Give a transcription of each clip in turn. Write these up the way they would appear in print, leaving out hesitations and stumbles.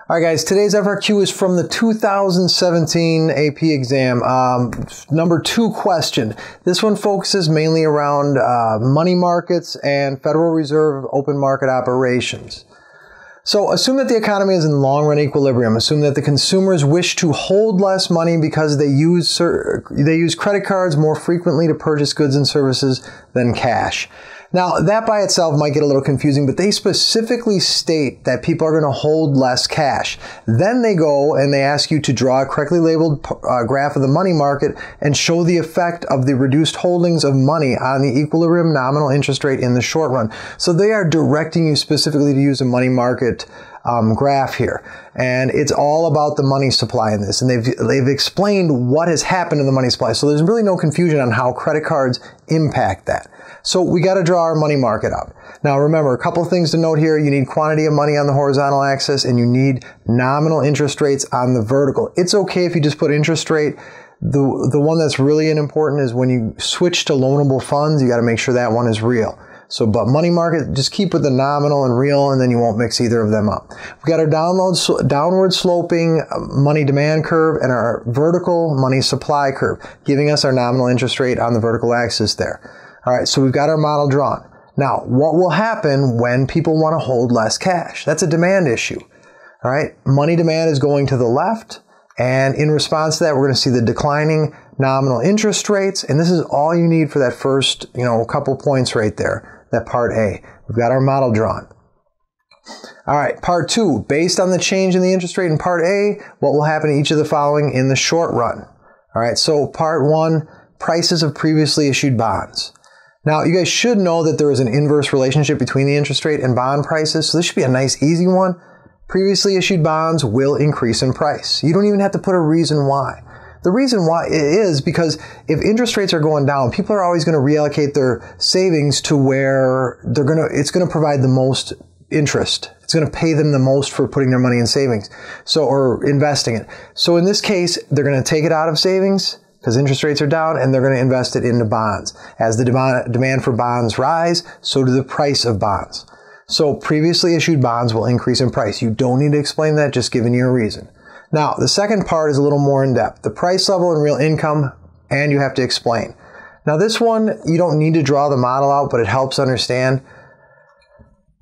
All right, guys, today's FRQ is from the 2017 AP exam. Number 2 question. This one focuses mainly around money markets and Federal Reserve open market operations. So assume that the economy is in long-run equilibrium. Assume that the consumers wish to hold less money because they use credit cards more frequently to purchase goods and services than cash. Now, that by itself might get a little confusing, but they specifically state that people are going to hold less cash. Then they go and they ask you to draw a correctly labeled graph of the money market and show the effect of the reduced holdings of money on the equilibrium nominal interest rate in the short run. So they are directing you specifically to use a money market graph here. And it's all about the money supply in this. And they've explained what has happened in the money supply. So there's really no confusion on how credit cards impact that. So we got to draw our money market up. Now remember, a couple of things to note here. You need quantity of money on the horizontal axis and you need nominal interest rates on the vertical. It's okay if you just put interest rate. The one that's really important is when you switch to loanable funds, you got to make sure that one is real. So, but money market, just keep with the nominal and real, and then you won't mix either of them up. We've got our downward sloping money demand curve and our vertical money supply curve, giving us our nominal interest rate on the vertical axis there. All right, so we've got our model drawn. Now, what will happen when people want to hold less cash? That's a demand issue. All right, money demand is going to the left, and in response to that, we're going to see the declining nominal interest rates, and this is all you need for that first, couple points right there, that part A. We've got our model drawn. All right, part 2, based on the change in the interest rate in part A, what will happen to each of the following in the short run? All right, so part 1, prices of previously issued bonds. Now, you guys should know that there is an inverse relationship between the interest rate and bond prices, so this should be a nice, easy one. Previously issued bonds will increase in price. You don't even have to put a reason why. The reason why is because if interest rates are going down, people are always going to reallocate their savings to where it's going to provide the most interest. It's going to pay them the most for putting their money in savings, or investing it. So in this case, they're going to take it out of savings because interest rates are down, and they're going to invest it into bonds. As the demand for bonds rise, so do the price of bonds. So previously issued bonds will increase in price. You don't need to explain that, just giving you a reason. Now, the second part is a little more in depth. The price level and real income, and you have to explain. Now this one, you don't need to draw the model out, but it helps understand.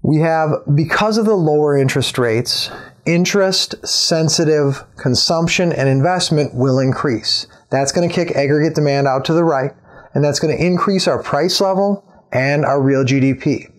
We have, because of the lower interest rates, interest-sensitive consumption and investment will increase. That's going to kick aggregate demand out to the right, and that's going to increase our price level and our real GDP.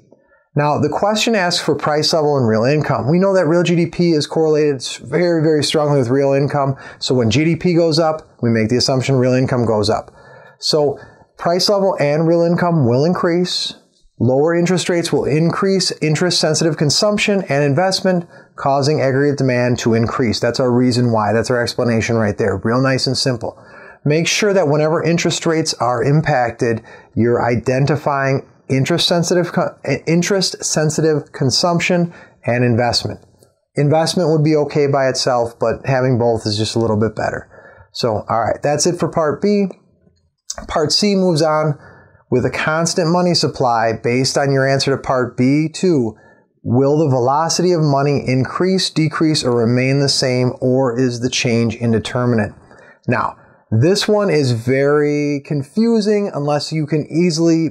Now, the question asks for price level and real income. We know that real GDP is correlated very, very strongly with real income. So when GDP goes up, we make the assumption real income goes up. So price level and real income will increase. Lower interest rates will increase interest-sensitive consumption and investment, causing aggregate demand to increase. That's our reason why. That's our explanation right there. Real nice and simple. Make sure that whenever interest rates are impacted, you're identifying interest-sensitive consumption and investment. Investment would be okay by itself, but having both is just a little bit better. So, all right, that's it for part B. Part C moves on with a constant money supply based on your answer to part B2. Will the velocity of money increase, decrease, or remain the same, or is the change indeterminate? Now, this one is very confusing unless you can easily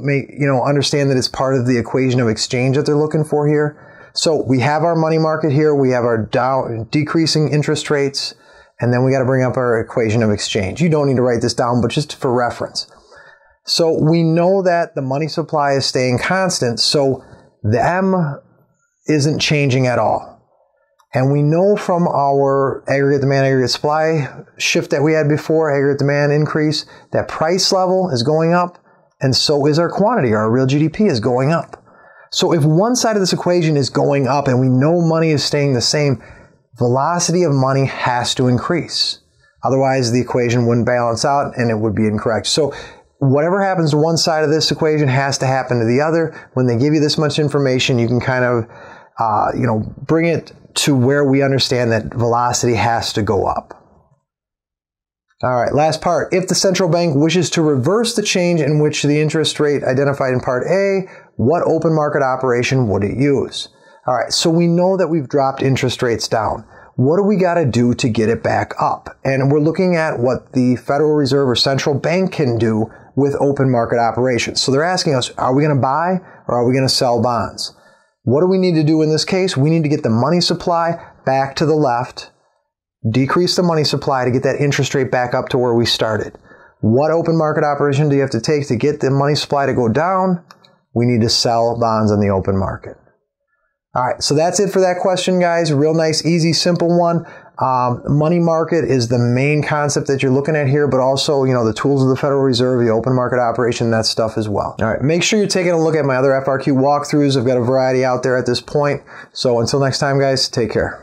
understand that it's part of the equation of exchange that they're looking for here. So we have our money market here, we have our decreasing interest rates, and then we got to bring up our equation of exchange. You don't need to write this down, but just for reference. So we know that the money supply is staying constant, so the M isn't changing at all. And we know from our aggregate demand, aggregate supply shift that we had before, aggregate demand increase, that price level is going up, and so is our quantity. Our real GDP is going up. So if one side of this equation is going up and we know money is staying the same, velocity of money has to increase. Otherwise, the equation wouldn't balance out and it would be incorrect. So whatever happens to one side of this equation has to happen to the other. When they give you this much information, you can kind of bring it to where we understand that velocity has to go up. All right, last part. If the central bank wishes to reverse the change in which the interest rate identified in part A, what open market operation would it use? All right, so we know that we've dropped interest rates down. What do we got to do to get it back up? And we're looking at what the Federal Reserve or central bank can do with open market operations. So they're asking us, are we going to buy or are we going to sell bonds? What do we need to do in this case? We need to get the money supply back to the left, decrease the money supply to get that interest rate back up to where we started. What open market operation do you have to take to get the money supply to go down? We need to sell bonds on the open market. All right, so that's it for that question, guys. Real nice, easy, simple one. Money market is the main concept that you're looking at here, but also, the tools of the Federal Reserve, the open market operation, that stuff as well. All right, make sure you're taking a look at my other FRQ walkthroughs. I've got a variety out there at this point. So until next time, guys, take care.